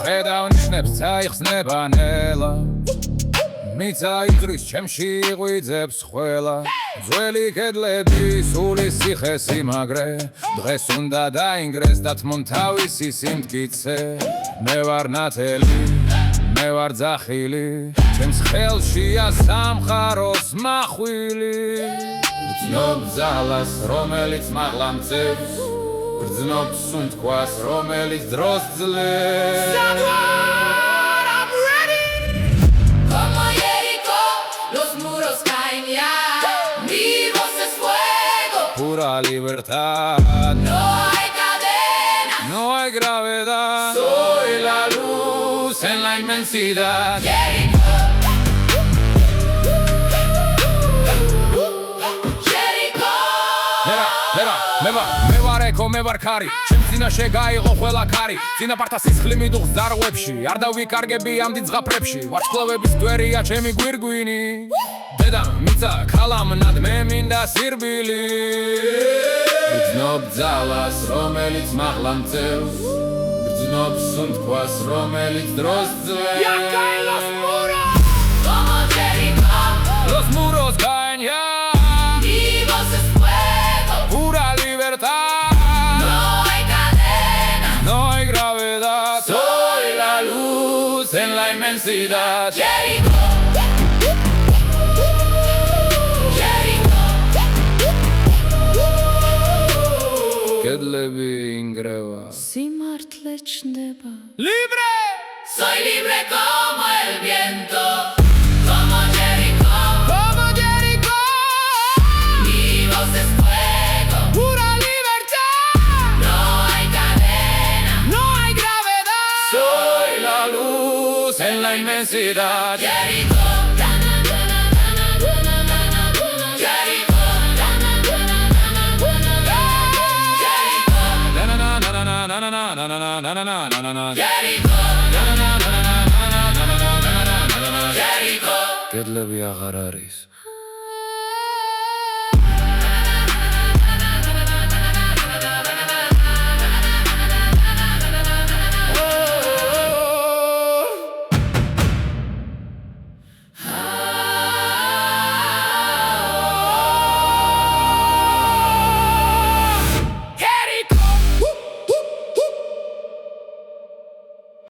ხედავნიშნებს წაიხსნება ნელა მიწაიღრის ჩემში იღვიძებს ყველა ძველი კედლები სული ციხე-სიმაგრე დღეს უნდა დაინგრეს და თმონ თავისი სიმტკიცე მე ვარ ნათელი მე ვარ ძახილი ჩემს ხელშია სამყაროს მახვილი გრძნობ ძალას რომელიც მაღლა მწევს გრძნობ სუნთქვას რომელიც დროს ძლებს Pura libertad, no hay cadena, no hay gravedad. Soy la luz en la inmensidad. Jericho, მე ვარ ეკო, მე ვარ ქარი ჩემს წინაშე გაიღო ყველა ქარი წინაპართა სისხლი მიდუხს ძარღვებში არ დავიკარგები ამ დიდ ზღაპრებში ვარსკვლავების გვერია ჩემი გვირგვინი დედა მიწა ქალამნად მე მინდა სირბილი გრძნობ ძალას რომელიც მაღლა მწევს გრძნობ სუნთქვას რომელიც დროს ძლებს como Jericho, los muros caen ya vivos es fuego, pura libertad no hay cadena, no hay gravedad soy la luz en la inmensidad Jericho, Jericho, კედლები ინგრევა სიმართლე ჩნდება libre soy libre como el viento, como Jericho, vivos es fuego, pura libertad no hay cadena, no hay gravedad soy la luz en la inmensidad Jericho, Jericho, კედლები აღარ არის